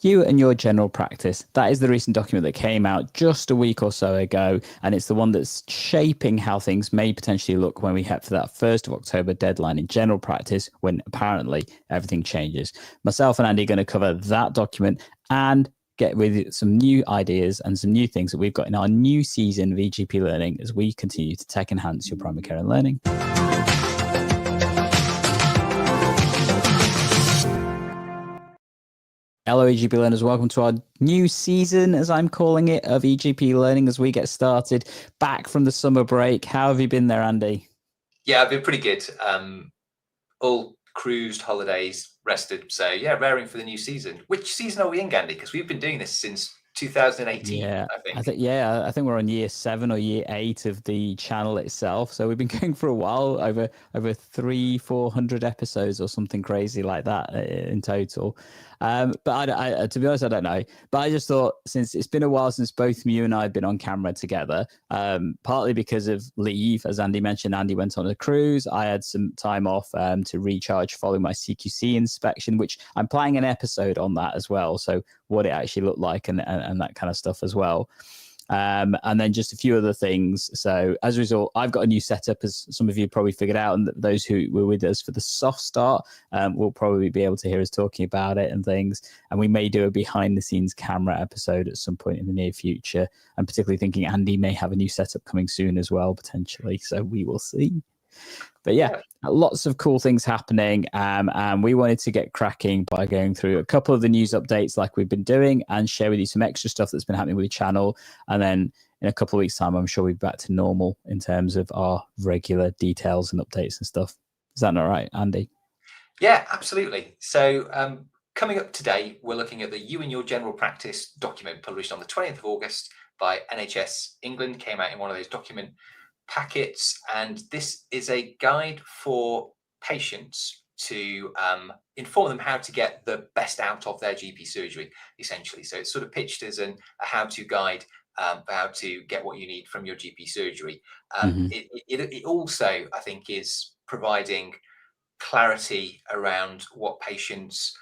You and Your General Practice. That is the recent document that came out just a week or so ago, and it's the one that's shaping how things may potentially look when we head for that 1st of October deadline in general practice, when apparently everything changes. Myself and Andy are going to cover that document and get with some new ideas and some new things that we've got in our new season of eGPlearning as we continue to tech enhance your primary care and learning. Hello, EGP learners. Welcome to our new season, as I'm calling it, of EGP Learning as we get started back from the summer break. How have you been there, Andy? Yeah, I've been pretty good. All cruised, holidays, rested. So yeah, raring for the new season. Which season are we in, Gandhi? Because we've been doing this since 2018, Yeah, I think. I think we're on year 7 or year 8 of the channel itself. So we've been going for a while, over 300-400 episodes or something crazy like that in total. But I to be honest, I don't know. But I just thought, since it's been a while since both you and I have been on camera together, partly because of leave, as Andy mentioned, Andy went on a cruise. I had some time off to recharge following my CQC inspection, which I'm planning an episode on that as well. So what it actually looked like and that kind of stuff as well. And then just a few other things. So as a result, I've got a new setup, as some of you probably figured out, and those who were with us for the soft start will probably be able to hear us talking about it and things. And we may do a behind the scenes camera episode at some point in the near future. I'm particularly thinking Andy may have a new setup coming soon as well, potentially. So we will see. But yeah, lots of cool things happening. And we wanted to get cracking by going through a couple of the news updates like we've been doing and share with you some extra stuff that's been happening with the channel. And then in a couple of weeks' time, I'm sure we'll be back to normal in terms of our regular details and updates and stuff. Is that not right, Andy? Yeah, absolutely. So coming up today, we're looking at the You and Your General Practice document published on the 20th of August by NHS England. Came out in one of those document packets, and this is a guide for patients to inform them how to get the best out of their GP surgery, essentially. So it's sort of pitched as a how-to guide for how to get what you need from your GP surgery. It also, I think, is providing clarity around what patients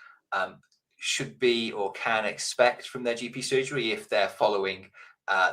should be or can expect from their GP surgery if they're following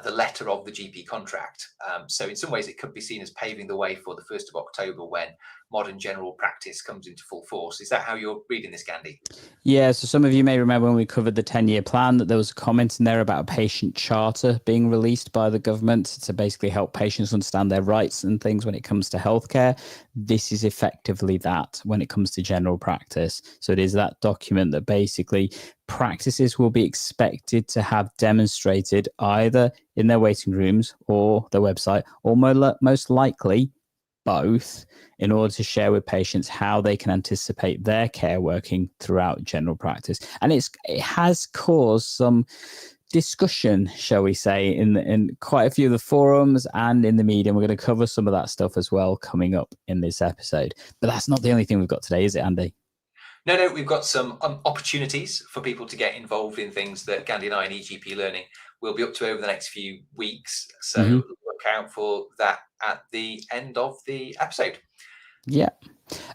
the letter of the GP contract. So in some ways, it could be seen as paving the way for the 1st of October when modern general practice comes into full force. Is that how you're reading this, Gandhi? Yeah, so some of you may remember when we covered the 10-year plan that there was a comment in there about a patient charter being released by the government to basically help patients understand their rights and things when it comes to healthcare. This is effectively that when it comes to general practice. So it is that document that basically practices will be expected to have demonstrated either in their waiting rooms or their website, or most likely both, in order to share with patients how they can anticipate their care working throughout general practice. And it has caused some discussion, shall we say, in quite a few of the forums and in the media. We're going to cover some of that stuff as well coming up in this episode. But that's not the only thing we've got today, is it, Andy? No, we've got some opportunities for people to get involved in things that Gandhi and I in EGP Learning will be up to over the next few weeks. So look out for that at the end of the episode. Yeah.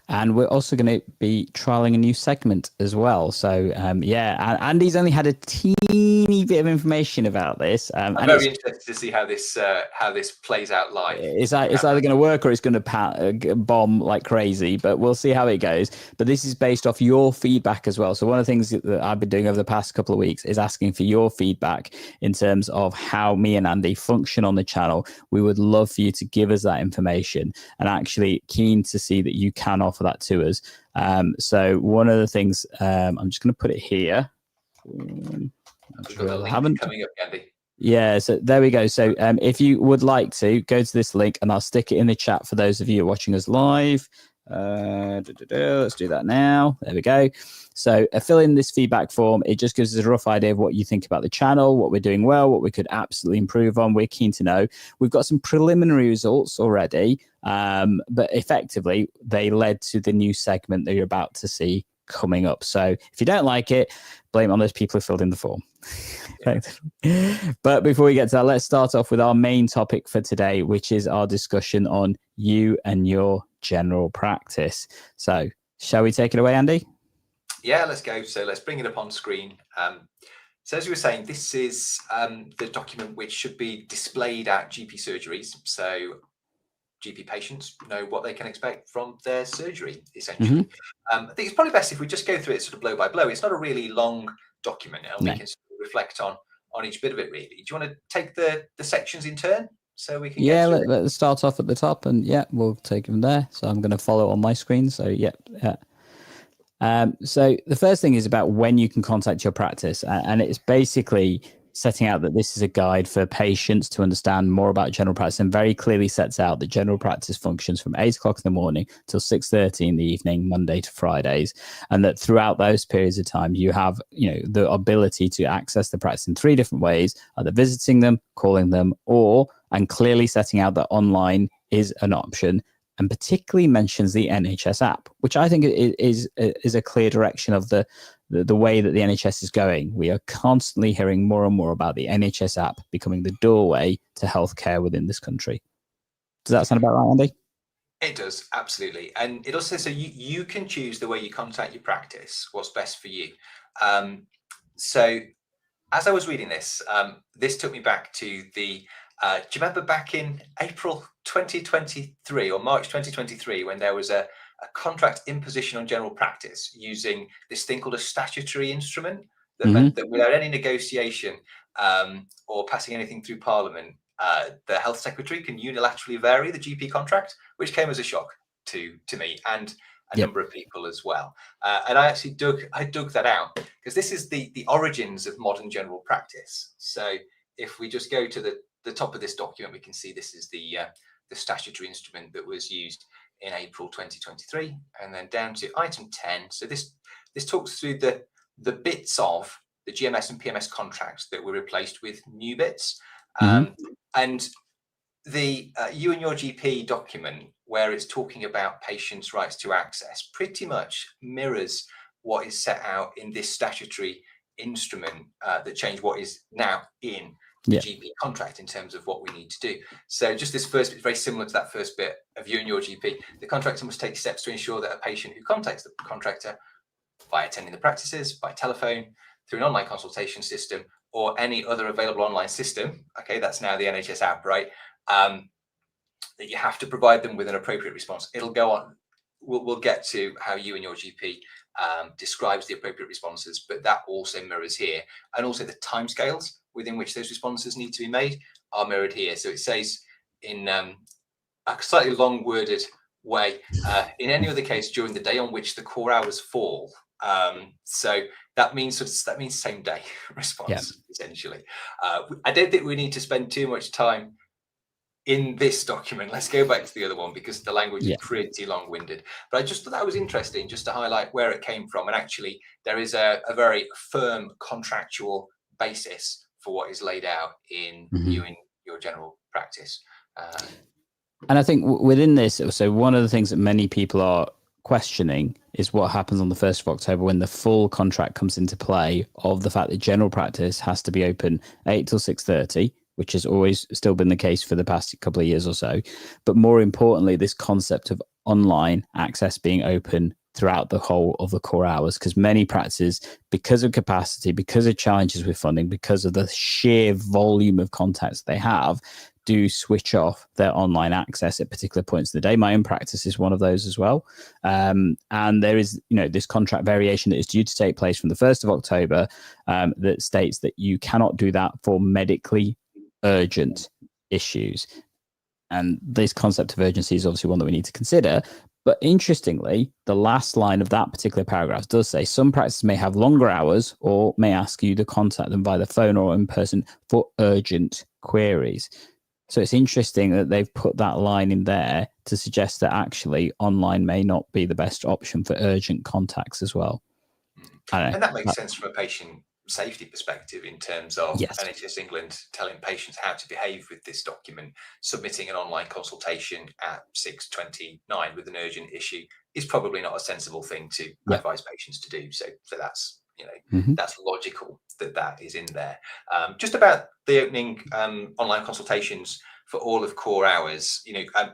And we're also going to be trialing a new segment as well. So, Andy's only had a teeny bit of information about this. I'm very interested to see how this plays out live. It's either going to work or it's going to bomb like crazy, but we'll see how it goes. But this is based off your feedback as well. So one of the things that I've been doing over the past couple of weeks is asking for your feedback in terms of how me and Andy function on the channel. We would love for you to give us that information, and actually keen to see that you can offer that to us. So one of the things, I'm just going to put it here. We've got the link coming up, Andy. Yeah, so there we go. So if you would like to go to this link, and I'll stick it in the chat for those of you watching us live. Let's do that now. There we go. So fill in this feedback form. It just gives us a rough idea of what you think about the channel, what we're doing well, what we could absolutely improve on. We're keen to know. We've got some preliminary results already, but effectively they led to the new segment that you're about to see coming up. So if you don't like it, blame it on those people who filled in the form. But before we get to that, let's start off with our main topic for today, which is our discussion on you and your general practice. So shall we take it away, Andy? Yeah, let's go. So let's bring it up on screen. So as you were saying, this is the document which should be displayed at GP surgeries. So GP patients know what they can expect from their surgery, essentially. I think it's probably best if we just go through it sort of blow by blow. It's not a really long document, and we No. can sort of reflect on each bit of it, really. Do you want to take the sections in turn so we can get Yeah, through it? let's start off at the top, and yeah, we'll take them there. So I'm going to follow on my screen. So yeah. So the first thing is about when you can contact your practice, and it's basically setting out that this is a guide for patients to understand more about general practice, and very clearly sets out that general practice functions from 8 o'clock in the morning till 6:30 in the evening, Monday to Fridays, and that throughout those periods of time you have the ability to access the practice in 3 different ways: either visiting them, calling them, and clearly setting out that online is an option, and particularly mentions the NHS app, which I think is a clear direction of the way that the NHS is going. We are constantly hearing more and more about the NHS app becoming the doorway to healthcare within this country. Does that sound about right, Andy? It does, absolutely. And it also says so you can choose the way you contact your practice, what's best for you. So as I was reading this, this took me back to the, do you remember back in April 2023 or March 2023 when there was a contract imposition on general practice using this thing called a statutory instrument that meant that without any negotiation or passing anything through Parliament, the Health Secretary can unilaterally vary the GP contract, which came as a shock to me and a number of people as well. And I actually dug that out because this is the origins of modern general practice. So if we just go to the top of this document, we can see this is the statutory instrument that was used in April 2023, and then down to item 10. So this talks through the bits of the GMS and PMS contracts that were replaced with new bits. And the You and Your GP document, where it's talking about patients' rights to access, pretty much mirrors what is set out in this statutory instrument that changed what is now in the GP contract in terms of what we need to do. So just this first bit is very similar to that first bit of You and Your GP. The contractor must take steps to ensure that a patient who contacts the contractor by attending the practices, by telephone, through an online consultation system, or any other available online system, okay, that's now the NHS app, right, that you have to provide them with an appropriate response. It'll go on. We'll get to how You and Your GP describes the appropriate responses, but that also mirrors here. And also the timescales within which those responses need to be made are mirrored here. So it says in a slightly long worded way, in any other case during the day on which the core hours fall. So that means same day response, essentially. I don't think we need to spend too much time in this document. Let's go back to the other one because the language is pretty long-winded. But I just thought that was interesting just to highlight where it came from. And actually, there is a very firm contractual basis for what is laid out in You and Your general practice. And I think within this, so one of the things that many people are questioning is what happens on the 1st of October when the full contract comes into play, of the fact that general practice has to be open 8 till 6:30, which has always still been the case for the past couple of years or so. But more importantly, this concept of online access being open throughout the whole of the core hours, because many practices, because of capacity, because of challenges with funding, because of the sheer volume of contacts they have, do switch off their online access at particular points of the day. My own practice is one of those as well. And there is, this contract variation that is due to take place from the 1st of October that states that you cannot do that for medically urgent issues. And this concept of urgency is obviously one that we need to consider. But interestingly, the last line of that particular paragraph does say some practices may have longer hours or may ask you to contact them by the phone or in person for urgent queries. So it's interesting that they've put that line in there to suggest that actually online may not be the best option for urgent contacts as well. And that makes sense from a patient safety perspective in terms of NHS England telling patients how to behave with this document. Submitting an online consultation at 6:29 with an urgent issue is probably not a sensible thing to advise patients to do. So that's that's logical that is in there. Just about the opening online consultations for all of core hours,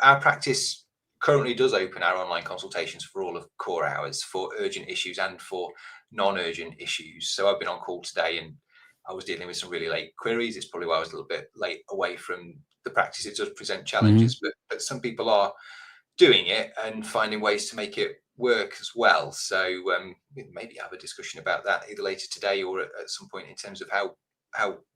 our practice currently does open our online consultations for all of core hours for urgent issues and for non-urgent issues. So I've been on call today and I was dealing with some really late queries. It's probably why I was a little bit late away from the practice. It does present challenges, but some people are doing it and finding ways to make it work as well. So maybe have a discussion about that either later today or at some point in terms of how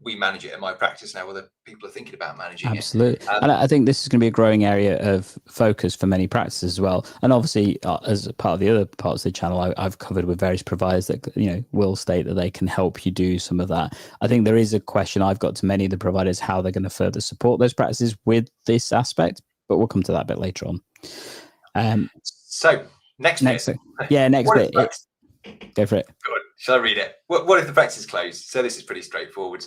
we manage it in my practice now, whether people are thinking about managing Absolutely. it. And I think this is going to be a growing area of focus for many practices as well. And obviously, as part of the other parts of the channel, I've covered with various providers that, will state that they can help you do some of that. I think there is a question I've got to many of the providers, how they're going to further support those practices with this aspect, but we'll come to that a bit later on. So next bit. Yeah, next bit. Go for it. Good. Shall I read it? What if the practice is closed? So this is pretty straightforward.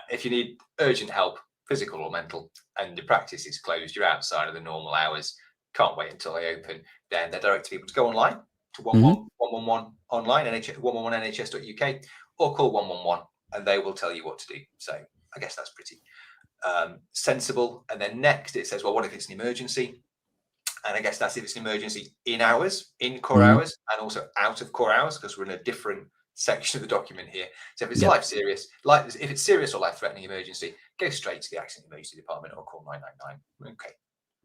If you need urgent help, physical or mental, and the practice is closed, you're outside of the normal hours, can't wait until they open, then they're directing people to go online to 111 online, 111nhs.uk, or call 111 and they will tell you what to do. So I guess that's pretty sensible. And then next it says, well, what if it's an emergency? And I guess that's if it's an emergency in hours, in core hours, and also out of core hours, because we're in a different section of the document here. So if it's if it's serious or life-threatening emergency, go straight to the accident emergency department or call 999. Okay,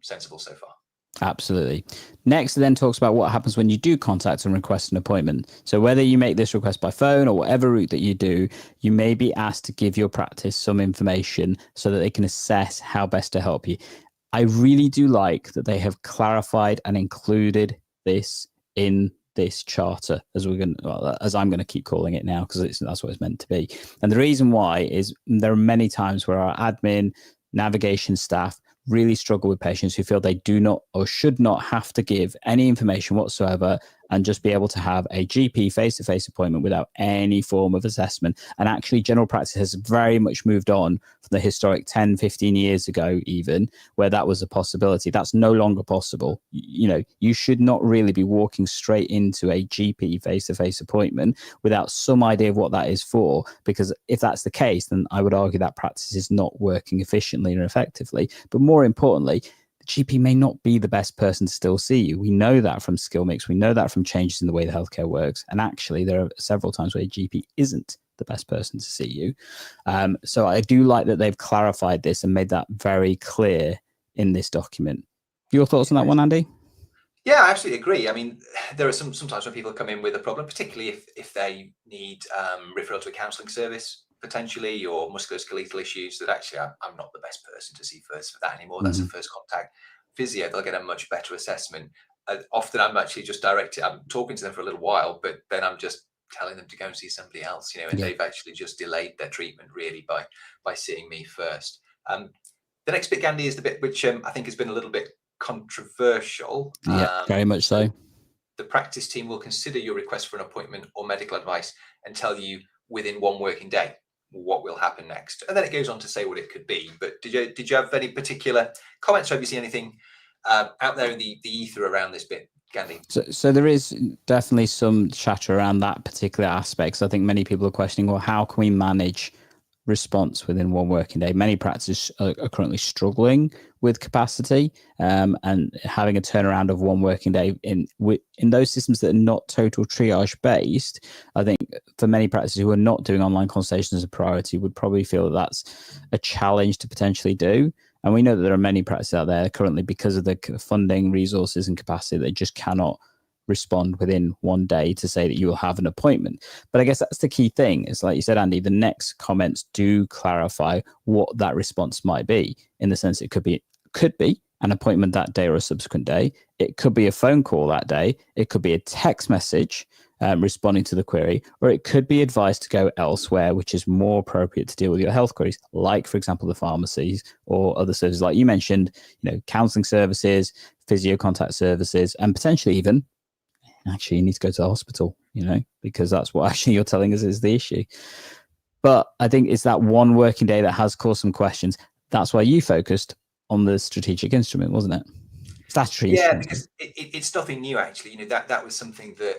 sensible so far. Absolutely. Next, it then talks about what happens when you do contact and request an appointment. So whether you make this request by phone or whatever route that you do, you may be asked to give your practice some information so that they can assess how best to help you. I really do like that they have clarified and included this in this charter, as I'm going to keep calling it now, because that's what it's meant to be. And the reason why is there are many times where our admin, navigation staff really struggle with patients who feel they do not or should not have to give any information whatsoever and just be able to have a GP face-to-face appointment without any form of assessment. And actually, general practice has very much moved on from the historic 10, 15 years ago, even, where that was a possibility. That's no longer possible. You should not really be walking straight into a GP face-to-face appointment without some idea of what that is for, because if that's the case, then I would argue that practice is not working efficiently and effectively. But more importantly, GP may not be the best person to still see you. We know that from skill mix. We know that from changes in the way the healthcare works. And actually, there are several times where a GP isn't the best person to see you. So I do like that they've clarified this and made that very clear in this document. Your thoughts on that one, Andy? Yeah, I absolutely agree. I mean, there are sometimes when people come in with a problem, particularly if they need referral to a counselling service, potentially, or musculoskeletal issues, that actually I'm not the best person to see first for that anymore. That's a first contact physio. They'll get a much better assessment. Often I'm actually just I'm talking to them for a little while, but then I'm just telling them to go and see somebody else, and they've actually just delayed their treatment really by seeing me first. The next bit, Gandhi, is the bit which I think has been a little bit controversial. Yeah, very much so. The practice team will consider your request for an appointment or medical advice and tell you within 1 working day what will happen next. And then it goes on to say what it could be. But did you have any particular comments, or have you seen anything out there in the ether around this bit, Gandhi? So there is definitely some chatter around that particular aspect. So I think many people are questioning, well, how can we manage response within 1 working day? Many practices are currently struggling with capacity, and having a turnaround of 1 working day in those systems that are not total triage based. I think for many practices who are not doing online consultations as a priority would probably feel that that's a challenge to potentially do. And we know that there are many practices out there currently, because of the funding, resources and capacity, that just cannot respond within 1 day to say that you will have an appointment. But I guess that's the key thing, is like you said, Andy, the next comments do clarify what that response might be, in the sense it could be an appointment that day or a subsequent day. It could be a phone call that day. It could be a text message responding to the query, or it could be advice to go elsewhere, which is more appropriate to deal with your health queries, like, for example, the pharmacies or other services, like you mentioned, counselling services, physio contact services, and potentially even, actually, you need to go to the hospital, because that's what actually you're telling us is the issue. But I think it's that 1 working day that has caused some questions. That's why you focused on the strategic instrument, wasn't it? Statutory instrument. Because it's nothing new, actually. That was something that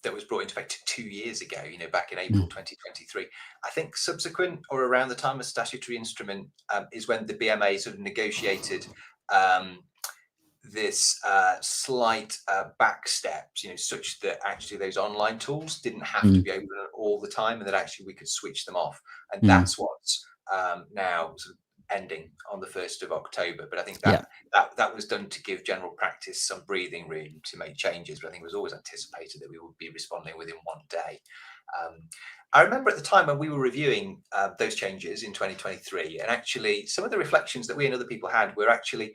that was brought into effect 2 years ago, back in April 2023. I think subsequent or around the time of statutory instrument is when the BMA sort of negotiated this slight back steps, such that actually those online tools didn't have to be open all the time, and that actually we could switch them off. And that's what's now sort of ending on the 1st of October. But I think that was done to give general practice some breathing room to make changes. But I think it was always anticipated that we would be responding within one day. I remember at the time when we were reviewing those changes in 2023, and actually some of the reflections that we and other people had were actually,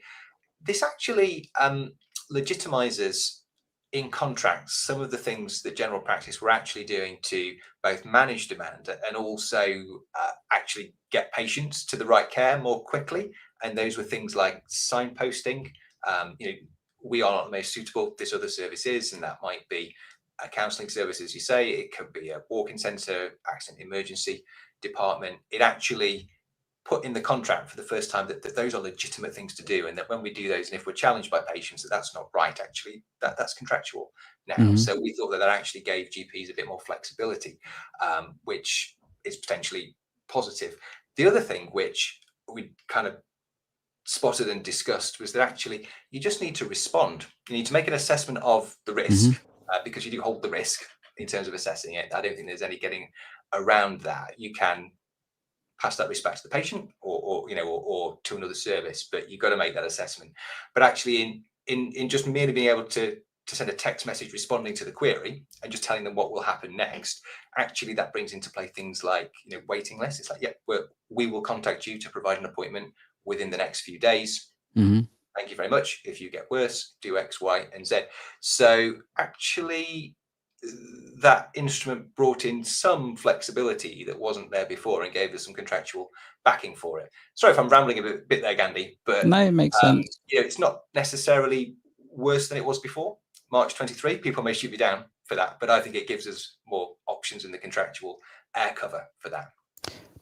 this actually legitimizes in contracts some of the things that general practice were actually doing to both manage demand and also actually get patients to the right care more quickly. And those were things like signposting. We are not the most suitable, this other service is, and that might be a counselling service, as you say. It could be a walk-in centre, accident emergency department. It actually put in the contract for the first time that those are legitimate things to do, and that when we do those, and if we're challenged by patients that that's not right, actually that's contractual now. So we thought that actually gave GPs a bit more flexibility, which is potentially positive. The other thing which we kind of spotted and discussed was that actually you just need to respond. You need to make an assessment of the risk, because you do hold the risk in terms of assessing it. I don't think there's any getting around that. You can pass that risk back to the patient or to another service, but you've got to make that assessment. But actually in just merely being able to send a text message responding to the query and just telling them what will happen next, actually that brings into play things like waiting lists. It's like, we will contact you to provide an appointment within the next few days. Thank you very much. If you get worse, do X, Y, and Z. So actually that instrument brought in some flexibility that wasn't there before and gave us some contractual backing for it. Sorry if I'm rambling a bit there, Gandhi, but no, it makes sense. It's not necessarily worse than it was before March 23. People may shoot me down for that, but I think it gives us more options in the contractual air cover for that.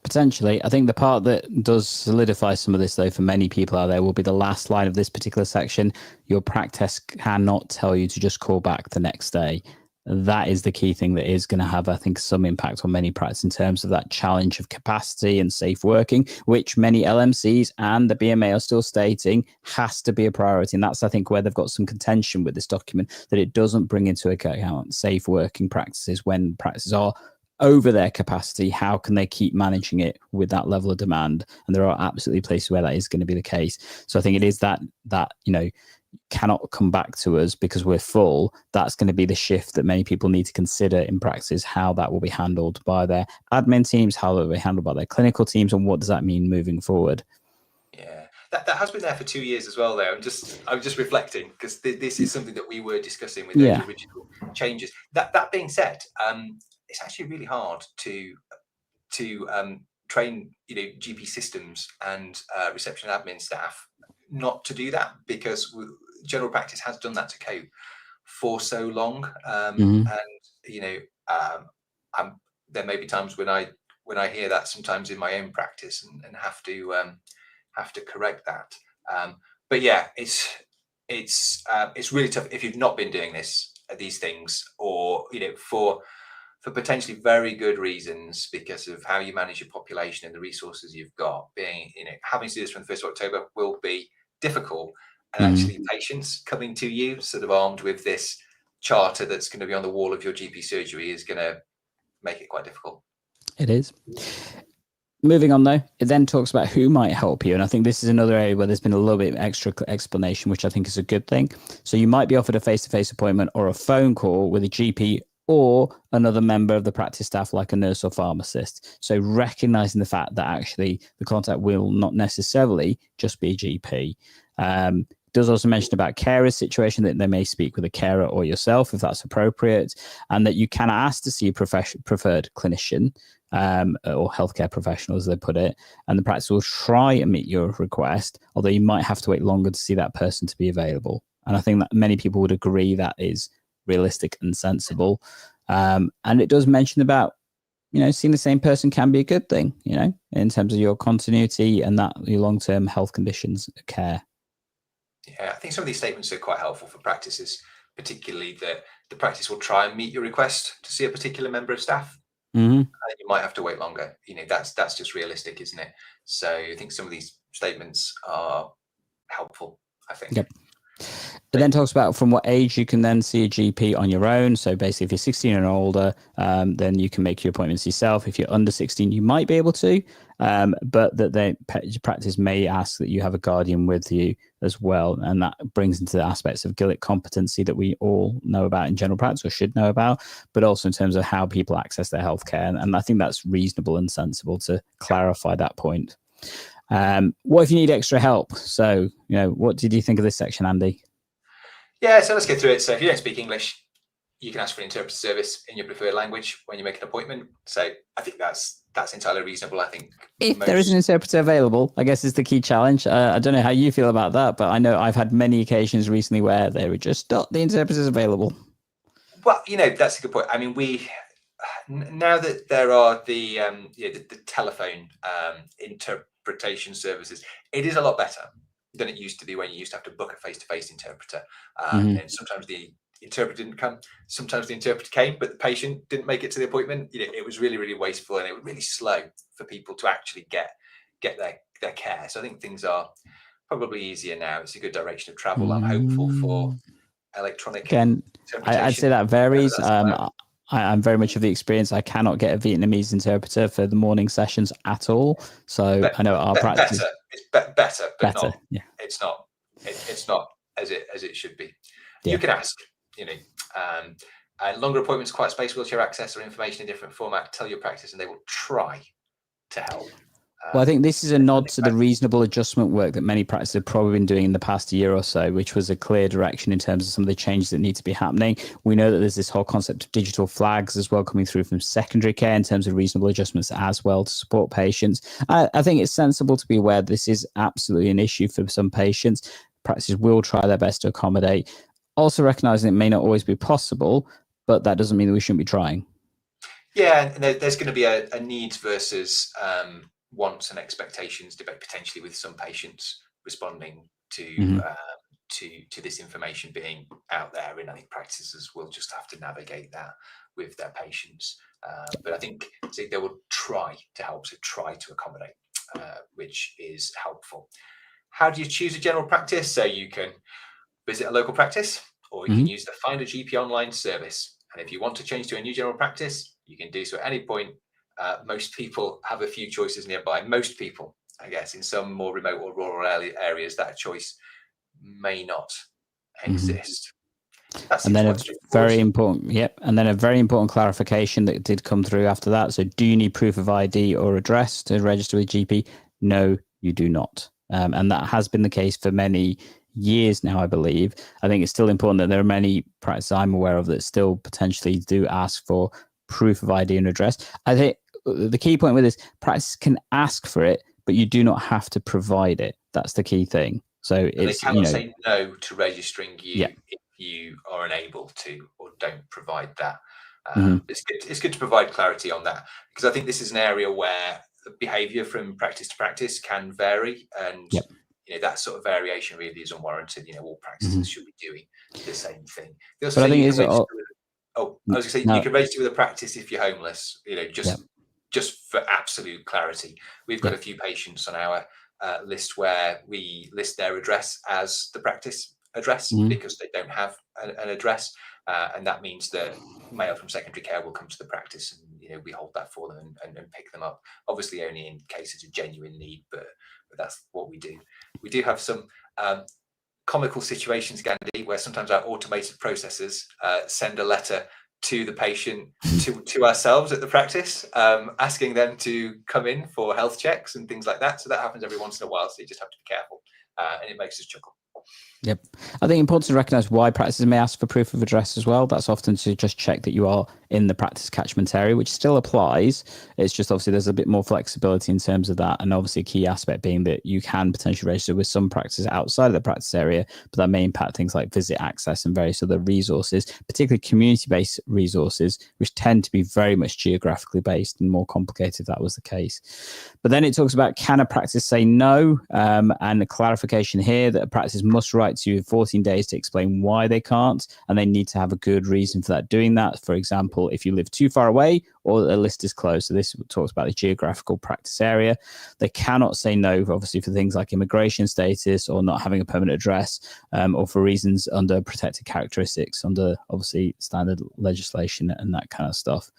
Potentially. I think the part that does solidify some of this, though, for many people out there will be the last line of this particular section. Your practice cannot tell you to just call back the next day. That is the key thing that is going to have, I think, some impact on many practices in terms of that challenge of capacity and safe working, which many LMCs and the BMA are still stating has to be a priority. And that's, I think, where they've got some contention with this document, that it doesn't bring into account safe working practices when practices are over their capacity. How can they keep managing it with that level of demand? And there are absolutely places where that is going to be the case. So I think it is that cannot come back to us because we're full. That's going to be the shift that many people need to consider in practice, how that will be handled by their admin teams, how that will be handled by their clinical teams, and what does that mean moving forward. Yeah, that has been there for 2 years as well, though. I'm just reflecting because this is something that we were discussing with those original changes. That being said, it's actually really hard to train GP systems and reception admin staff not to do that, because general practice has done that to cope for so long. And there may be times when I hear that sometimes in my own practice and have to correct that. But yeah, it's really tough if you've not been doing these things, or for potentially very good reasons, because of how you manage your population and the resources you've got. Being having to do this from the 1st of October will be difficult, and actually patients coming to you sort of armed with this charter that's going to be on the wall of your GP surgery is going to make it quite difficult. It is. Moving on, though, it then talks about who might help you. And I think this is another area where there's been a little bit of extra explanation, which I think is a good thing. So you might be offered a face-to-face appointment or a phone call with a GP or another member of the practice staff, like a nurse or pharmacist. So recognizing the fact that actually the contact will not necessarily just be a GP. Does also mention about carers situation, that they may speak with a carer or yourself if that's appropriate, and that you can ask to see a preferred clinician or healthcare professional, as they put it, and the practice will try and meet your request, although you might have to wait longer to see that person to be available. And I think that many people would agree that is realistic and sensible. And it does mention about, seeing the same person can be a good thing, in terms of your continuity and that your long-term health conditions care. Yeah, I think some of these statements are quite helpful for practices, particularly that the practice will try and meet your request to see a particular member of staff. And you might have to wait longer. That's just realistic, isn't it? So I think some of these statements are helpful, I think. Yep. It then talks about from what age you can then see a GP on your own. So basically, if you're 16 and older, then you can make your appointments yourself. If you're under 16, you might be able to, but that practice may ask that you have a guardian with you as well. And that brings into the aspects of Gillick competency that we all know about in general practice or should know about, but also in terms of how people access their healthcare. And I think that's reasonable and sensible to clarify that point. What if you need extra help? So, what did you think of this section, Andy? Yeah, so let's get through it. So if you don't speak English, you can ask for an interpreter service in your preferred language when you make an appointment. So I think that's entirely reasonable. I think if there is an interpreter available, I guess is the key challenge. I don't know how you feel about that, but I know I've had many occasions recently where they were just not the interpreters available. Well, that's a good point. I mean, now that there are the telephone interpretation services, it is a lot better than it used to be when you used to have to book a face-to-face interpreter. And sometimes the interpreter didn't come, sometimes the interpreter came, but the patient didn't make it to the appointment. It was really, really wasteful, and it was really slow for people to actually get their care. So I think things are probably easier now. It's a good direction of travel. I'm hopeful for electronic interpretation. I'd say that varies. I'm very much of the experience. I cannot get a Vietnamese interpreter for the morning sessions at all. So I know our practice. It's better, but better. Not. Yeah. It's not. It's not as it should be. Yeah. You can ask. Longer appointments, quiet space, wheelchair access, or information in different format. Tell your practice, and they will try to help. Well, I think this is a nod to the reasonable adjustment work that many practices have probably been doing in the past year or so, which was a clear direction in terms of some of the changes that need to be happening. We know that there's this whole concept of digital flags as well coming through from secondary care in terms of reasonable adjustments as well to support patients. I think it's sensible to be aware this is absolutely an issue for some patients. Practices will try their best to accommodate. Also recognizing it may not always be possible, but that doesn't mean that we shouldn't be trying. Yeah, and there's going to be a needs versus wants and expectations debate potentially with some patients responding to this information being out there, and I think practices will just have to navigate that with their patients. But I think they will try to help, so try to accommodate, which is helpful. How do you choose a general practice? So you can visit a local practice, or you can use the Find a GP online service. And if you want to change to a new general practice, you can do so at any point. Most people have a few choices nearby. Most people, I guess, in some more remote or rural areas, that choice may not exist. And then a very important, and then a very important clarification that did come through after that. So, do you need proof of ID or address to register with GP? No, you do not. And that has been the case for many years now, I believe. I think it's still important that there are many practices I'm aware of that still potentially do ask for proof of ID and address. I think the key point with this, practice can ask for it, but you do not have to provide it. That's the key thing. So they cannot say no to registering you if you are unable to or don't provide that. It's good to provide clarity on that, because I think this is an area where the behaviour from practice to practice can vary, and that sort of variation really is unwarranted. All practices should be doing the same thing. But I think it's I was going to say, you can register with a practice if you're homeless. Just for absolute clarity, we've got a few patients on our list where we list their address as the practice address because they don't have an address, and that means that mail from secondary care will come to the practice, and we hold that for them and pick them up. Obviously, only in cases of genuine need, but that's what we do. We do have some comical situations, Gandhi, where sometimes our automated processors send a letter to the patient, to ourselves at the practice, asking them to come in for health checks and things like that. So that happens every once in a while. So you just have to be careful, and it makes us chuckle. Yep. I think it's important to recognise why practices may ask for proof of address as well. That's often to just check that you are in the practice catchment area, which still applies. It's just obviously there's a bit more flexibility in terms of that. And obviously a key aspect being that you can potentially register with some practices outside of the practice area, but that may impact things like visit access and various other resources, particularly community-based resources, which tend to be very much geographically based and more complicated if that was the case. But then it talks about, can a practice say no? And a clarification here that a practice must write write to you in 14 days to explain why they can't, and they need to have a good reason for that doing that. For example, if you live too far away or the list is closed. So this talks about the geographical practice area. They cannot say no, obviously, for things like immigration status or not having a permanent address, or for reasons under protected characteristics, under obviously standard legislation and that kind of stuff.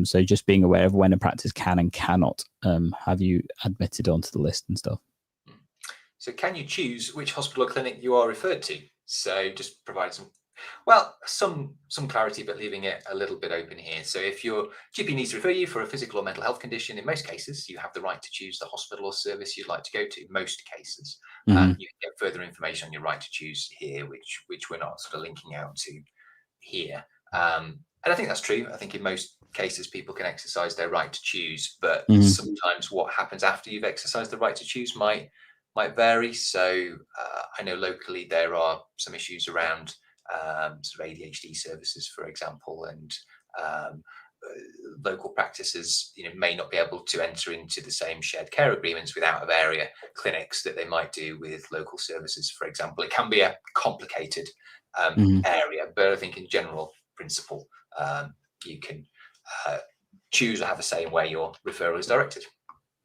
So just being aware of when a practice can and cannot have you admitted onto the list and stuff. So can you choose which hospital or clinic you are referred to? So just provide some clarity, but leaving it a little bit open here. So if your GP needs to refer you for a physical or mental health condition, in most cases, you have the right to choose the hospital or service you'd like to go to. Most cases, you can get further information on your right to choose here, which we're not sort of linking out to here. And I think that's true. I think in most cases, people can exercise their right to choose, but sometimes what happens after you've exercised the right to choose might vary. So I know locally there are some issues around sort of ADHD services, for example, and local practices, may not be able to enter into the same shared care agreements with out-of-area clinics that they might do with local services, for example. It can be a complicated area, but I think in general principle, you can choose or have a say in where your referral is directed.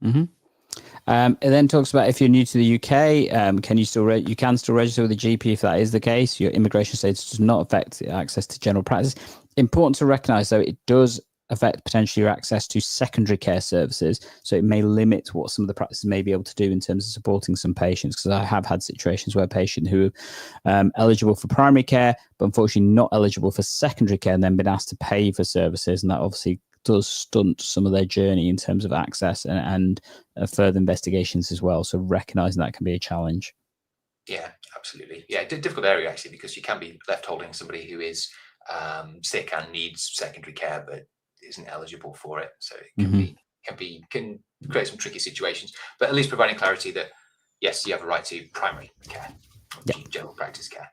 It then talks about if you're new to the UK, you can still register with a GP if that is the case. Your immigration status does not affect access to general practice. Important to recognise, though, it does affect potentially your access to secondary care services. So it may limit what some of the practices may be able to do in terms of supporting some patients. Because I have had situations where a patient who eligible for primary care, but unfortunately not eligible for secondary care, and then been asked to pay for services, and that obviously does stunt some of their journey in terms of access and further investigations as well. So recognizing that can be a challenge. Yeah, absolutely. Yeah, difficult area actually, because you can be left holding somebody who is sick and needs secondary care but isn't eligible for it. So it can create some tricky situations. But at least providing clarity that yes, you have a right to primary care, general practice care.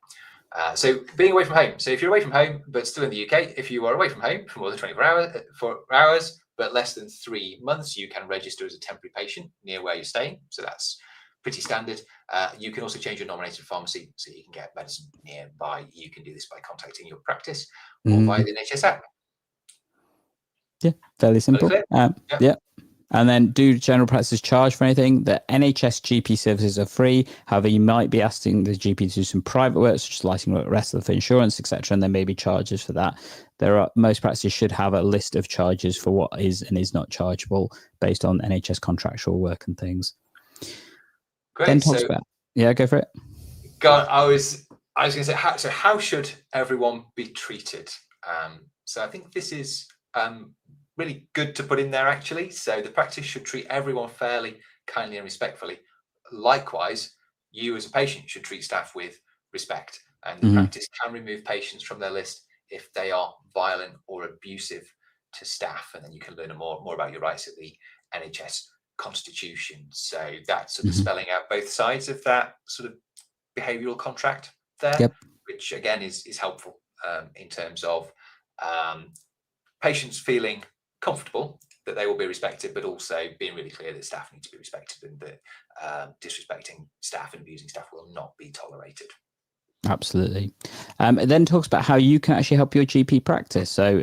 So being away from home. So if you're away from home, but still in the UK, if you are away from home for more than 24 hours, but less than 3 months, you can register as a temporary patient near where you're staying. So that's pretty standard. You can also change your nominated pharmacy so you can get medicine nearby. You can do this by contacting your practice or via the NHS app. Yeah, fairly simple. Yeah. And then, do general practices charge for anything? The NHS GP services are free. However, you might be asking the GP to do some private work, such as lighting work, rest of for insurance, etc. And there may be charges for that. Most practices should have a list of charges for what is and is not chargeable based on NHS contractual work and things. Great. Then talks about, go for it. God, I was going to say, how should everyone be treated? So I think this is really good to put in there, actually. So the practice should treat everyone fairly, kindly, and respectfully. Likewise, you as a patient should treat staff with respect. And the practice can remove patients from their list if they are violent or abusive to staff. And then you can learn more about your rights at the NHS Constitution. So that's sort of spelling out both sides of that sort of behavioural contract there, which again is helpful in terms of patients feeling comfortable that they will be respected, but also being really clear that staff need to be respected and that disrespecting staff and abusing staff will not be tolerated. Absolutely. It then talks about how you can actually help your GP practice. So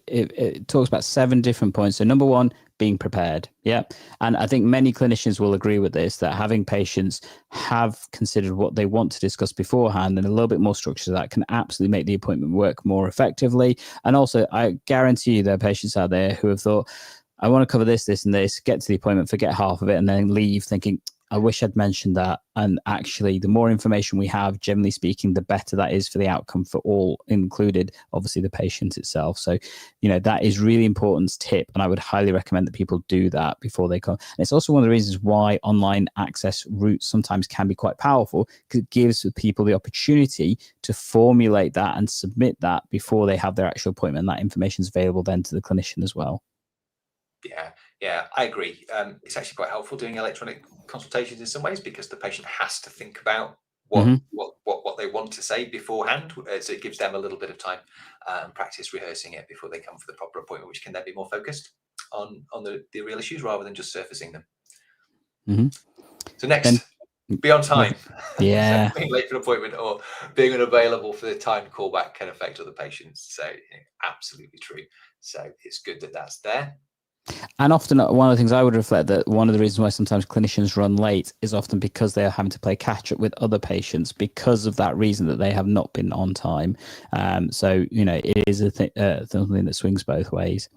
it talks about 7 different points. So number 1, being prepared. Yeah. And I think many clinicians will agree with this, that having patients have considered what they want to discuss beforehand and a little bit more structure to that can absolutely make the appointment work more effectively. And also, I guarantee you there are patients out there who have thought, I want to cover this, this, and this, get to the appointment, forget half of it, and then leave thinking, I wish I'd mentioned that. And actually, the more information we have, generally speaking, the better that is for the outcome for all included, obviously the patient itself. So, that is really important tip. And I would highly recommend that people do that before they come. And it's also one of the reasons why online access routes sometimes can be quite powerful, because it gives people the opportunity to formulate that and submit that before they have their actual appointment. And that information is available then to the clinician as well. Yeah, I agree. It's actually quite helpful doing electronic consultations in some ways, because the patient has to think about what they want to say beforehand. So it gives them a little bit of time and practice rehearsing it before they come for the proper appointment, which can then be more focused on the real issues rather than just surfacing them. So next. be on time. Yeah. So being late for an appointment or being unavailable for the timed callback can affect other patients. So absolutely true. So it's good that that's there. And often one of the things I would reflect that one of the reasons why sometimes clinicians run late is often because they are having to play catch up with other patients because of that reason that they have not been on time. So, it is something that swings both ways.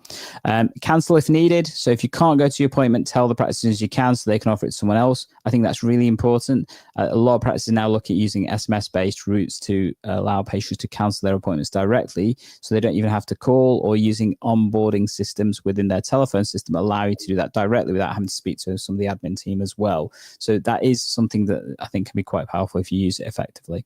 Cancel if needed. So if you can't go to your appointment, tell the practice as soon as you can so they can offer it to someone else. I think that's really important. A lot of practices now look at using SMS-based routes to allow patients to cancel their appointments directly so they don't even have to call, or using onboarding systems within their telephone system allow you to do that directly without having to speak to some of the admin team as well. So that is something that I think can be quite powerful if you use it effectively.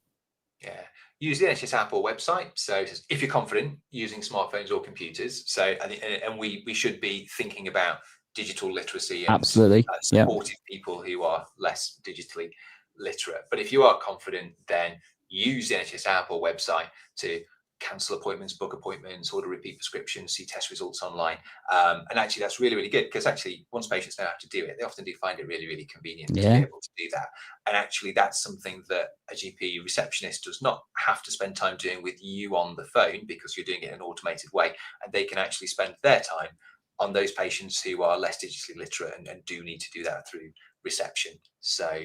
Yeah. Use the NHS app or website. So if you're confident using smartphones or computers. So, and we should be thinking about digital literacy and Absolutely. supporting people who are less digitally literate. But if you are confident, then use the NHS app or website to cancel appointments, book appointments, order repeat prescriptions, see test results online. And actually, that's really, really good because actually, once patients know how to do it, they often do find it really, really convenient to be able to do that. And actually, that's something that a GP receptionist does not have to spend time doing with you on the phone because you're doing it in an automated way. And they can actually spend their time on those patients who are less digitally literate and do need to do that through reception. So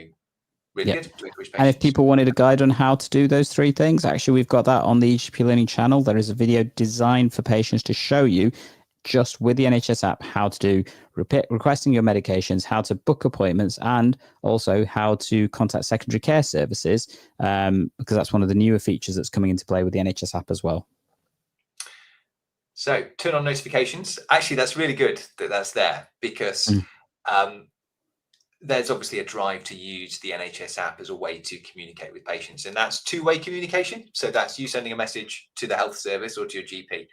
really good to encourage patients. And if people wanted a guide on how to do those three things, actually, we've got that on the eGPlearning channel. There is a video designed for patients to show you just with the NHS app how to do requesting your medications, how to book appointments, and also how to contact secondary care services, because that's one of the newer features that's coming into play with the NHS app as well. So turn on notifications. Actually, that's really good that that's there because there's obviously a drive to use the NHS app as a way to communicate with patients, and that's two-way communication. So that's you sending a message to the health service or to your GP,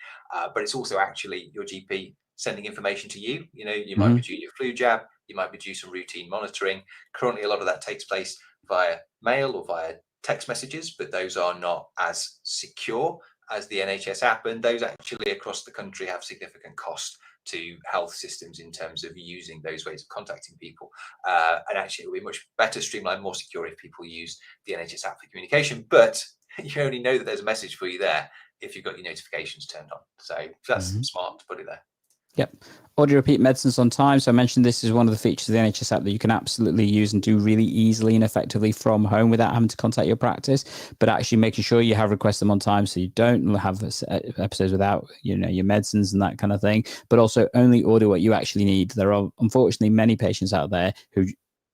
but it's also actually your GP sending information to you. You might be due your flu jab, you might be due some routine monitoring. Currently, a lot of that takes place via mail or via text messages, but those are not as secure as the NHS app, and those actually across the country have significant cost to health systems in terms of using those ways of contacting people. And actually, it will be much better, streamlined, more secure if people use the NHS app for communication. But you only know that there's a message for you there if you've got your notifications turned on. So that's smart to put it there. Yep. Order repeat medicines on time. So I mentioned this is one of the features of the NHS app that you can absolutely use and do really easily and effectively from home without having to contact your practice, but actually making sure you have requests them on time so you don't have episodes without, your medicines and that kind of thing, but also only order what you actually need. There are unfortunately many patients out there who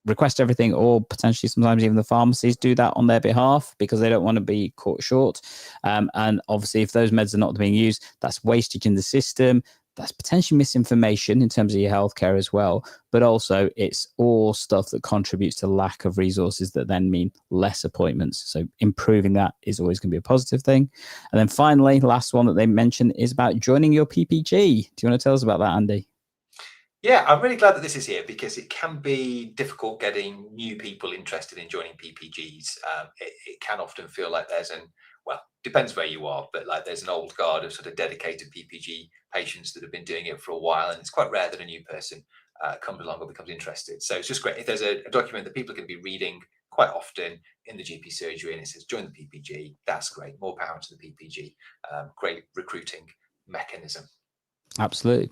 request everything, or potentially sometimes even the pharmacies do that on their behalf because they don't want to be caught short. And obviously if those meds are not being used, that's wastage in the system. That's potentially misinformation in terms of your healthcare as well, but also it's all stuff that contributes to lack of resources that then mean less appointments. So improving that is always going to be a positive thing. And then finally, last one that they mentioned is about joining your PPG. Do you want to tell us about that, Andy? Yeah, I'm really glad that this is here because it can be difficult getting new people interested in joining PPGs. It can often feel like depends where you are, but like there's an old guard of sort of dedicated PPG patients that have been doing it for a while, and it's quite rare that a new person comes along or becomes interested. So it's just great if there's a document that people can be reading quite often in the GP surgery and it says join the PPG. That's great. More power to the PPG. Great recruiting mechanism. Absolutely.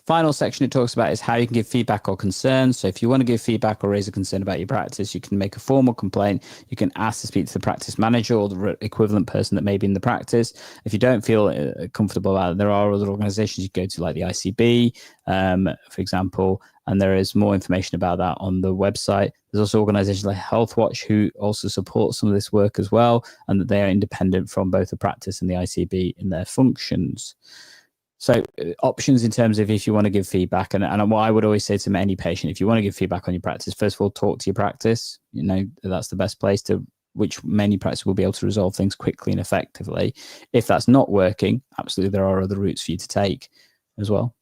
Final section it talks about is how you can give feedback or concerns. So if you want to give feedback or raise a concern about your practice, you can make a formal complaint. You can ask to speak to the practice manager or the equivalent person that may be in the practice. If you don't feel comfortable about it, there are other organizations you go to, like the ICB, for example, and there is more information about that on the website. There's also organizations like HealthWatch who also support some of this work as well, and that they are independent from both the practice and the ICB in their functions. So options in terms of if you want to give feedback, and what I would always say to any patient, if you want to give feedback on your practice, first of all, talk to your practice. That's the best place to, which many practices will be able to resolve things quickly and effectively. If that's not working, absolutely, there are other routes for you to take as well.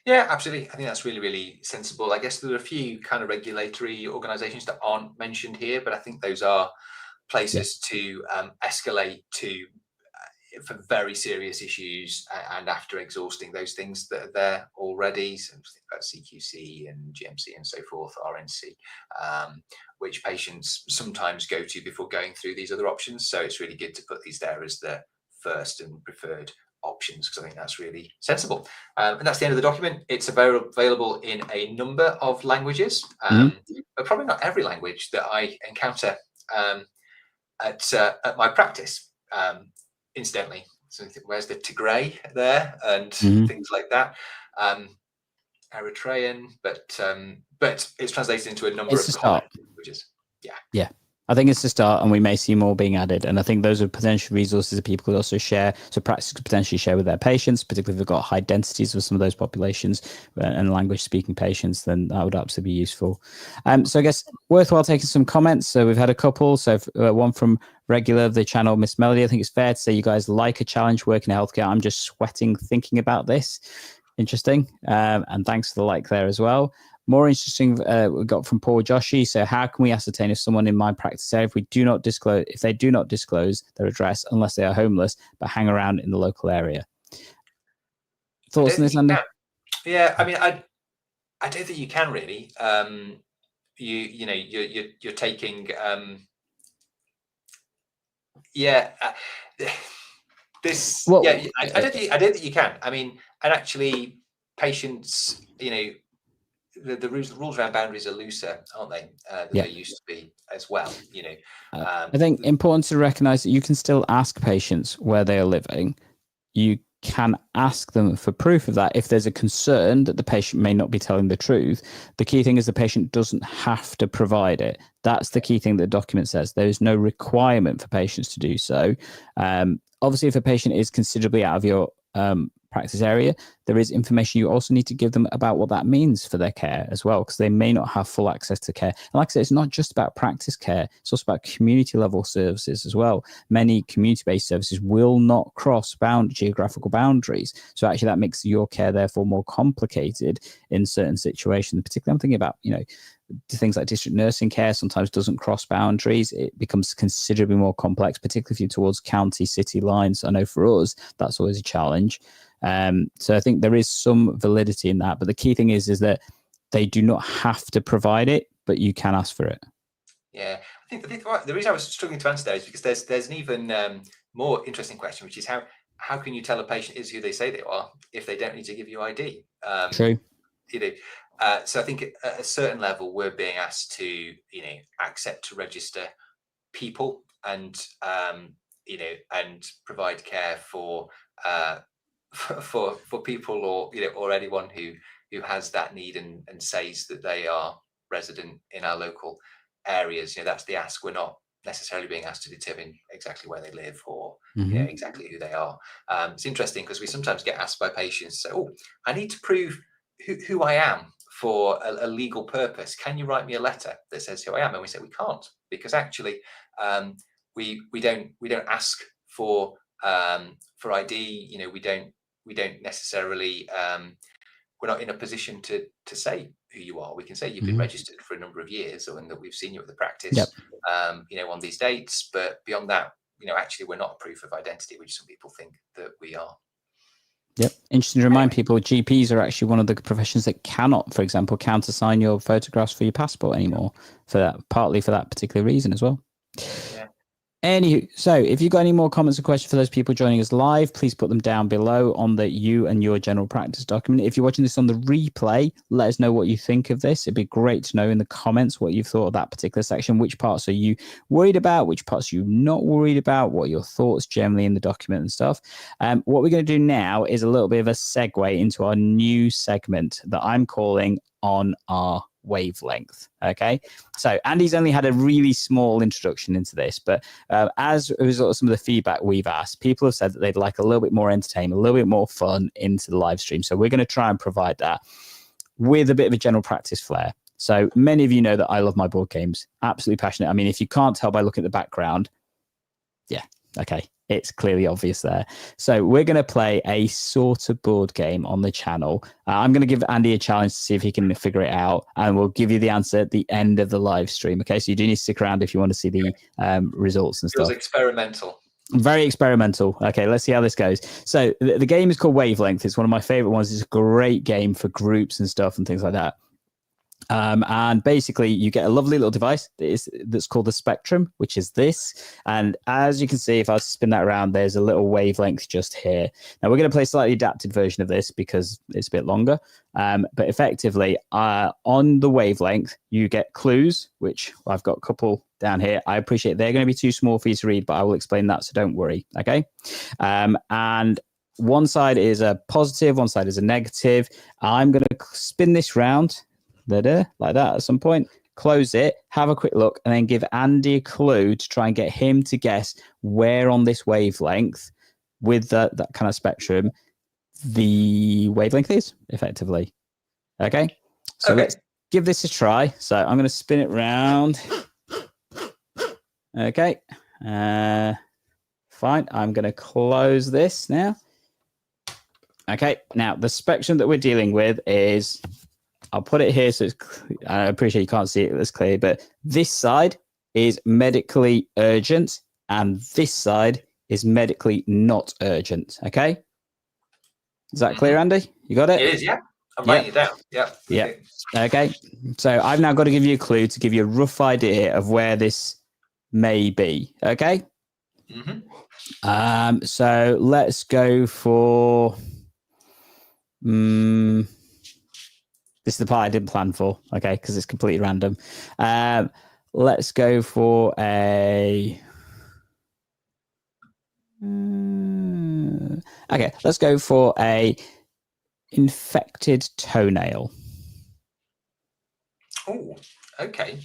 Yeah, absolutely. I think that's really, really sensible. I guess there are a few kind of regulatory organizations that aren't mentioned here, but I think those are places to escalate to for very serious issues, and after exhausting those things that are there already, so think about CQC and GMC and so forth, RNC, which patients sometimes go to before going through these other options. So it's really good to put these there as the first and preferred options, because I think that's really sensible. And that's the end of the document. It's available in a number of languages, but probably not every language that I encounter at my practice. Incidentally, so where's the Tigray there and things like that, Eritrean, but it's translated into a number of common languages. Yeah, I think it's the start, and we may see more being added. And I think those are potential resources that people could also share. So practice could potentially share with their patients, particularly if they've got high densities of some of those populations and language speaking patients, then that would absolutely be useful. So I guess worthwhile taking some comments. So we've had a couple. So one from regular of the channel, Miss Melody. I think it's fair to say you guys like a challenge working in healthcare. I'm just sweating thinking about this. Interesting. And thanks for the like there as well. More interesting, we got from Paul Joshi. So how can we ascertain if someone in my practice area, if they do not disclose their address unless they are homeless, but hang around in the local area? Thoughts on this, Andy? Yeah, I mean, I don't think you can really. You're taking this. Well, yeah, I don't think you can. I mean, and actually, patients, the rules around boundaries are looser, aren't they? Than they used to be as well. I think important to recognise that you can still ask patients where they are living. You can ask them for proof of that if there's a concern that the patient may not be telling the truth. The key thing is the patient doesn't have to provide it. That's the key thing that the document says. There is no requirement for patients to do so. Obviously, if a patient is considerably out of your practice area, there is information you also need to give them about what that means for their care as well, because they may not have full access to care. And like I said, it's not just about practice care, it's also about community level services as well. Many community-based services will not cross geographical boundaries. So actually that makes your care therefore more complicated in certain situations. Particularly I'm thinking about, things like district nursing care sometimes doesn't cross boundaries. It becomes considerably more complex, particularly if you're towards county city lines. I know for us, that's always a challenge. So I think there is some validity in that, but the key thing is that they do not have to provide it, but you can ask for it. Yeah, I think the reason I was struggling to answer that is because there's an even more interesting question, which is how can you tell a patient is who they say they are if they don't need to give you ID? True. So I think at a certain level, we're being asked to, accept to register people and, and provide care for people or anyone who has that need and says that they are resident in our local areas. That's the ask. We're not necessarily being asked to determine exactly where they live or exactly who they are. It's interesting because we sometimes get asked by patients, "Oh, I need to prove who I am for a legal purpose. Can you write me a letter that says who I am?" And we say we can't, because actually we don't ask for ID. We don't necessarily we're not in a position to say who you are. We can say you've been registered for a number of years and that we've seen you at the practice on these dates, but beyond that, actually we're not a proof of identity, which some people think that we are. Yep. Interesting to remind people, GPs are actually one of the professions that cannot, for example, countersign your photographs for your passport anymore, partly for that particular reason as well. Yeah. Anywho, so if you've got any more comments or questions for those people joining us live, please put them down below on the You and Your General Practice document. If you're watching this on the replay, let us know what you think of this. It'd be great to know in the comments what you've thought of that particular section. Which parts are you worried about? Which parts are you not worried about? What are your thoughts generally in the document and stuff? What we're going to do now is a little bit of a segue into our new segment that I'm calling On Our Wavelength. Okay, so Andy's only had a really small introduction into this, but as a result of some of the feedback we've asked, people have said that they'd like a little bit more entertainment, a little bit more fun into the live stream. So we're going to try and provide that with a bit of a general practice flair. So many of you know that I love my board games, absolutely passionate. I mean, if you can't tell by looking at the background, yeah, okay, it's clearly obvious there. So we're going to play a sort of board game on the channel. I'm going to give Andy a challenge to see if he can figure it out, and we'll give you the answer at the end of the live stream. Okay, so you do need to stick around if you want to see the results and stuff. Feels experimental. Very experimental. Okay, let's see how this goes. So the game is called Wavelength. It's one of my favorite ones. It's a great game for groups and stuff and things like that. And basically, you get a lovely little device that's called the Spectrum, which is this. And as you can see, if I was to spin that around, there's a little wavelength just here. Now, we're going to play a slightly adapted version of this because it's a bit longer. But effectively, on the wavelength, you get clues, which I've got a couple down here. I appreciate they're going to be too small for you to read, but I will explain that, so don't worry. Okay. And one side is a positive, one side is a negative. I'm going to spin this round like that at some point, close it, have a quick look, and then give Andy a clue to try and get him to guess where on this wavelength with that kind of spectrum the wavelength is, effectively. Okay, so let's give this a try. So I'm going to spin it round. Okay, fine. I'm going to close this now. Okay, now the spectrum that we're dealing with is, I'll put it here so I appreciate you can't see it as clear, but this side is medically urgent and this side is medically not urgent. Okay? Is that clear, Andy? You got it? It is, yeah. I'm writing it down. Yeah. Yeah. Okay. So I've now got to give you a clue to give you a rough idea of where this may be. Okay? So let's go for... This is the part I didn't plan for, okay, because it's completely random. Let's go for a... Okay, let's go for a infected toenail. Oh, okay.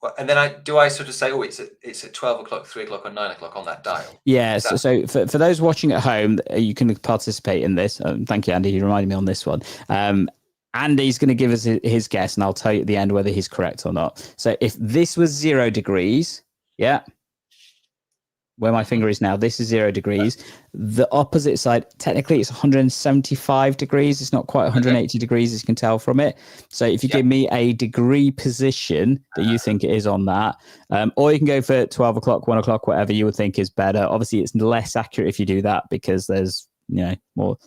Well, and then I sort of say, oh, it's at 12 o'clock, 3 o'clock, or 9 o'clock on that dial. Yeah. So for those watching at home, you can participate in this. Thank you, Andy. You reminded me on this one. Andy's going to give us his guess, and I'll tell you at the end whether he's correct or not. So if this was 0 degrees, yeah, where my finger is now, this is 0 degrees. The opposite side, technically, it's 175 degrees. It's not quite 180 degrees, as you can tell from it. So if you give me a degree position that you think it is on that, or you can go for 12 o'clock, 1 o'clock, whatever you would think is better. Obviously, it's less accurate if you do that because there's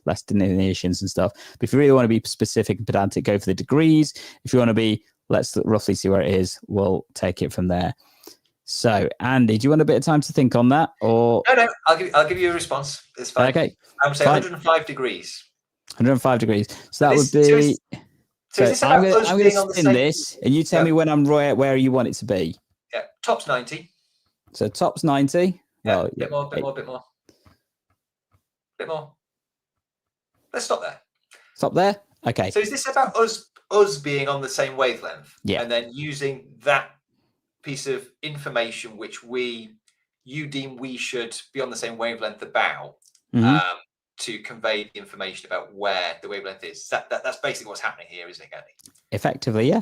less delineations and stuff. But if you really want to be specific and pedantic, go for the degrees. If you want to be, let's roughly see where it is, we'll take it from there. So, Andy, do you want a bit of time to think on that, or no? I'll give you a response. It's fine. Okay, I'm saying 105 degrees. 105 degrees. So that would be. So I'm going to spin this, and you tell me when I'm right where you want it to be. Yeah, top's 90. So top's 90. Yeah, well, bit more. Let's stop there. Stop there. Okay. So is this about us being on the same wavelength? Yeah. And then using that piece of information which you deem we should be on the same wavelength about, to convey the information about where the wavelength is. That's basically what's happening here, isn't it, Andy? Effectively, yeah.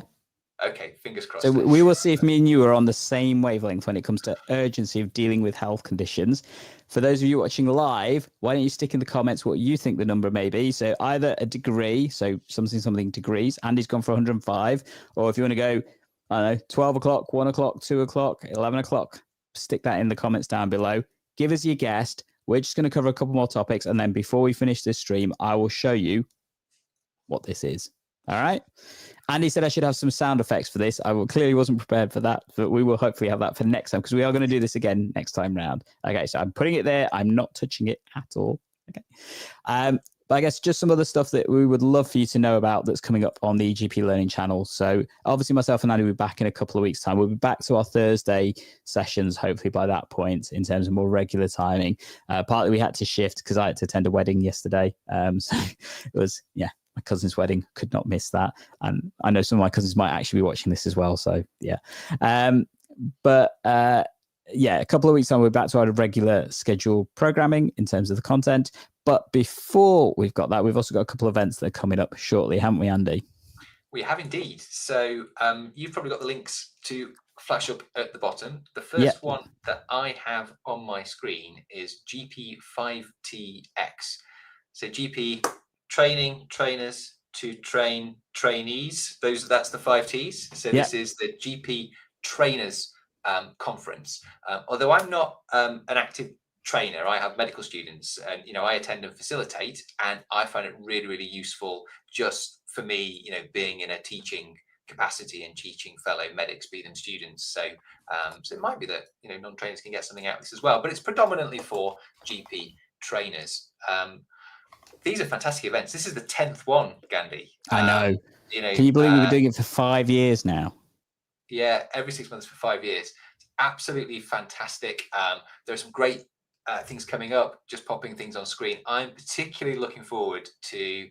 Okay, fingers crossed. So we will see if me and you are on the same wavelength when it comes to urgency of dealing with health conditions. For those of you watching live, why don't you stick in the comments what you think the number may be? So either a degree, so something degrees. Andy's gone for 105. Or if you want to go, I don't know, 12 o'clock, 1 o'clock, 2 o'clock, 11 o'clock, stick that in the comments down below. Give us your guess. We're just going to cover a couple more topics. And then before we finish this stream, I will show you what this is. All right. Andy said I should have some sound effects for this. I clearly wasn't prepared for that, but we will hopefully have that for next time because we are going to do this again next time round. Okay, so I'm putting it there. I'm not touching it at all. Okay. But I guess just some other stuff that we would love for you to know about that's coming up on the eGPlearning channel. So obviously myself and Andy will be back in a couple of weeks' time. We'll be back to our Thursday sessions, hopefully by that point, in terms of more regular timing. Partly we had to shift because I had to attend a wedding yesterday. So it was, my cousin's wedding, could not miss that. And I know some of my cousins might actually be watching this as well. So yeah. A couple of weeks on, we're back to our regular schedule programming in terms of the content. But before we've got that, we've also got a couple of events that are coming up shortly, haven't we, Andy? We have indeed. So you've probably got the links to flash up at the bottom. The first one that I have on my screen is GP5TX. So GP training, trainers to train trainees. That's the 5 T's. So this is the GP trainers conference. Although I'm not an active trainer. I have medical students, and I attend and facilitate, and I find it really, really useful just for me, being in a teaching capacity and teaching fellow medics, be them students. So it might be that non-trainers can get something out of this as well, but it's predominantly for GP trainers. These are fantastic events. This is the 10th one, Gandhi. I know. Can you believe we've been doing it for 5 years now? Yeah, every 6 months for 5 years. It's absolutely fantastic. There are some great things coming up, just popping things on screen. I'm particularly looking forward to,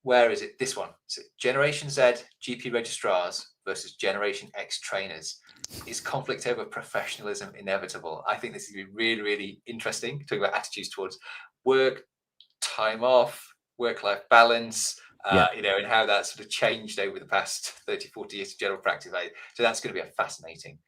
where is it? This one. So Generation Z GP registrars versus Generation X trainers. Is conflict over professionalism inevitable? I think this is going to be really, really interesting. Talking about attitudes towards work, time off, work-life balance, and how that sort of changed over the past 30, 40 years of general practice. So that's going to be a fascinating.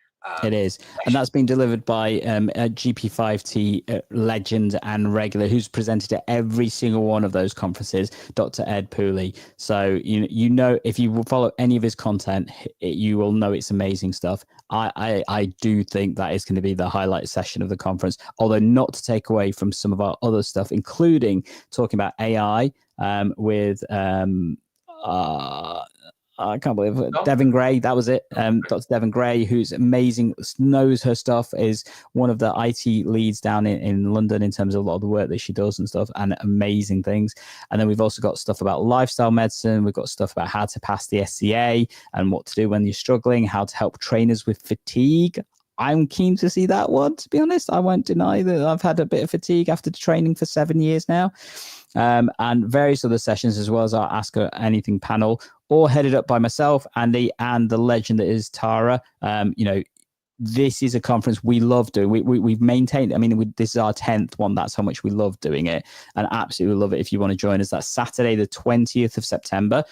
It is. And that's been delivered by a GP5T legend and regular who's presented at every single one of those conferences, Dr. Ed Pooley. So, if you follow any of his content, you will know it's amazing stuff. I do think that is going to be the highlight session of the conference, although not to take away from some of our other stuff, including talking about AI with... I can't believe it. Devin Gray, that was it. Dr. Devin Gray, who's amazing, knows her stuff, is one of the IT leads down in London in terms of a lot of the work that she does and stuff, and amazing things. And then we've also got stuff about lifestyle medicine. We've got stuff about how to pass the SCA and what to do when you're struggling, how to help trainers with fatigue. I'm keen to see that one, to be honest. I won't deny that I've had a bit of fatigue after training for 7 years now. And various other sessions, as well as our Ask Her Anything panel, all headed up by myself, Andy, and the legend that is Tara. This is a conference we love doing. We've maintained, this is our 10th one. That's how much we love doing it, and absolutely love it. If you want to join us, that's Saturday, the 20th of September.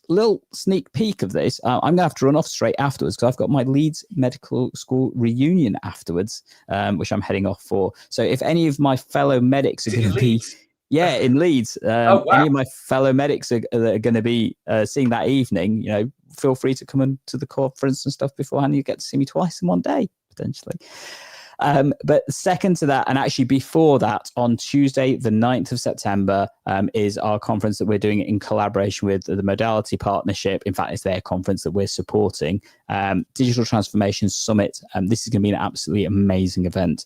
Little sneak peek of this. I'm going to have to run off straight afterwards because I've got my Leeds Medical School reunion afterwards, which I'm heading off for. So if any of my fellow medics are going to be... Yeah, in Leeds. Wow. Any of my fellow medics are going to be seeing that evening, feel free to come into the conference and stuff beforehand. You get to see me twice in one day, potentially. But second to that, and actually before that, on Tuesday, the 9th of September, is our conference that we're doing in collaboration with the Modality Partnership. In fact, it's their conference that we're supporting, Digital Transformation Summit. This is going to be an absolutely amazing event.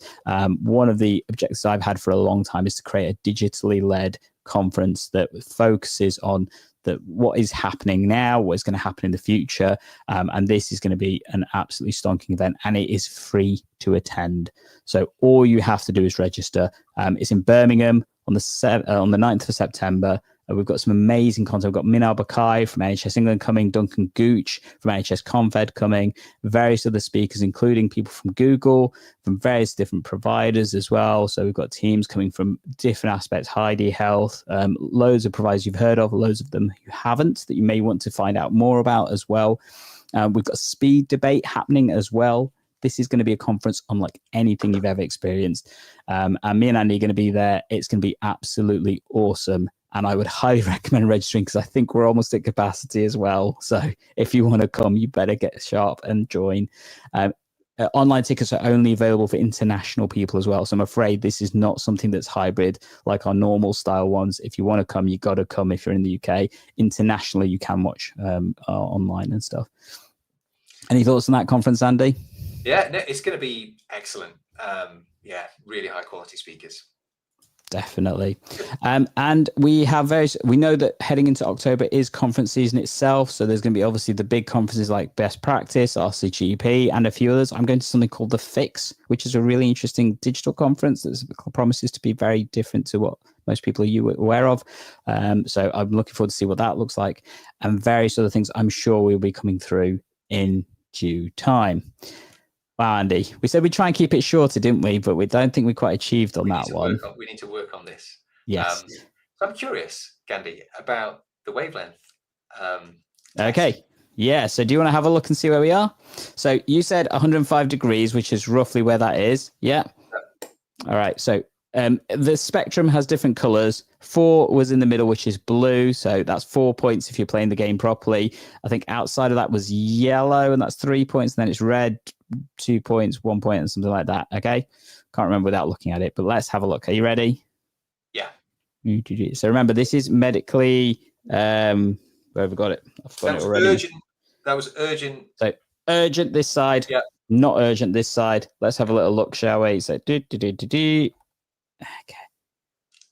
One of the objectives I've had for a long time is to create a digitally led conference that focuses on what is happening now, what is going to happen in the future. And this is going to be an absolutely stonking event, and it is free to attend. So all you have to do is register. It's in Birmingham on the 9th of September. We've got some amazing content. We've got Minal Bakai from NHS England coming, Duncan Gooch from NHS Confed coming, various other speakers, including people from Google, from various different providers as well. So we've got teams coming from different aspects, Heidi Health, loads of providers you've heard of, loads of them you haven't, that you may want to find out more about as well. We've got speed debate happening as well. This is going to be a conference unlike anything you've ever experienced. And me and Andy are going to be there. It's going to be absolutely awesome. And I would highly recommend registering because I think we're almost at capacity as well. So if you want to come, you better get sharp and join. Online tickets are only available for international people as well. So I'm afraid this is not something that's hybrid like our normal style ones. If you want to come, you got to come if you're in the UK. Internationally, you can watch online and stuff. Any thoughts on that conference, Andy? Yeah, no, it's going to be excellent. Really high quality speakers. Definitely. And we know that heading into October is conference season itself. So there's going to be obviously the big conferences like Best Practice, RCGP, and a few others. I'm going to something called The Fix, which is a really interesting digital conference that promises to be very different to what most people are aware of. So I'm looking forward to see what that looks like, and various other things I'm sure will be coming through in due time. Wow, Andy, we said we'd try and keep it shorter, didn't we? But we don't think we quite achieved on that one. We need to work on this. Yes. So I'm curious, Gandhi, about the wavelength. Okay. Yeah. So do you want to have a look and see where we are? So you said 105 degrees, which is roughly where that is. Yeah. All right. So the spectrum has different colors. 4 was in the middle, which is blue. So that's 4 points if you're playing the game properly. I think outside of that was yellow, and that's 3 points. And then it's red, 2 points, 1 point, and something like that. Okay, Can't remember without looking at it, but let's have a look. Are you ready? Yeah. So remember, this is medically, where have I got it? I've forgotten it already. Urgent. That was urgent. So urgent this side, Yeah. not urgent this side. Let's have a little look, shall we? So Okay.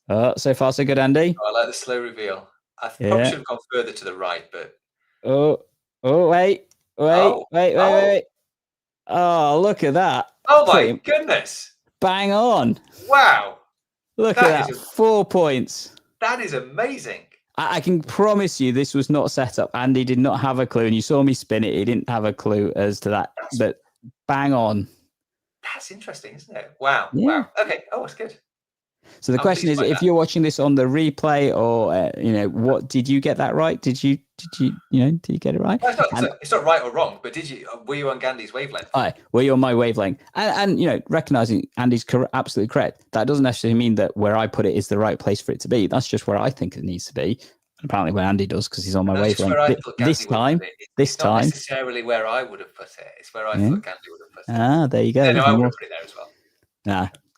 Oh, so far so good, Andy. Oh, I like the slow reveal. I probably should have gone further to the right, but wait. Oh, look at that. Oh my goodness. Bang on. Wow. Look at that. 4 points. That is amazing. I can promise you this was not set up. Andy did not have a clue, and you saw me spin it. He didn't have a clue as to that, but bang on. That's interesting, isn't it? Wow. Yeah. Wow. Okay. Oh, it's good. So the question is, if you're watching this on the replay, or what did you get that right? Did you get it right? No, it's not right or wrong, but were you on Gandhi's wavelength? Were you on my wavelength? And recognizing Andy's absolutely correct. That doesn't necessarily mean that where I put it is the right place for it to be. That's just where I think it needs to be. And apparently, where Andy does, because he's on my wavelength. This time, not necessarily where I would have put it. It's where I thought Gandhi would have put it. There you go. No, I would have put it there as well.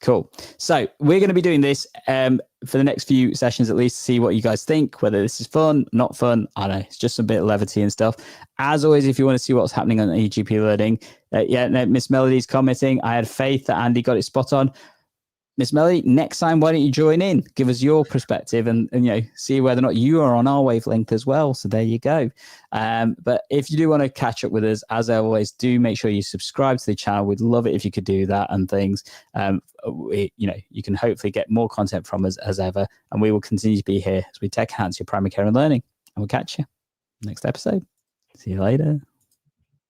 Cool. So we're going to be doing this for the next few sessions at least to see what you guys think, whether this is fun, not fun. I don't know. It's just a bit of levity and stuff. As always, if you want to see what's happening on eGPlearning, Miss Melody's commenting. I had faith that Andy got it spot on. Miss Melody, next time, why don't you join in? Give us your perspective and see whether or not you are on our wavelength as well. So there you go. But if you do want to catch up with us, as always, do make sure you subscribe to the channel. We'd love it if you could do that and things. You can hopefully get more content from us as ever. And we will continue to be here as we tech enhance your primary care and learning. And we'll catch you next episode. See you later.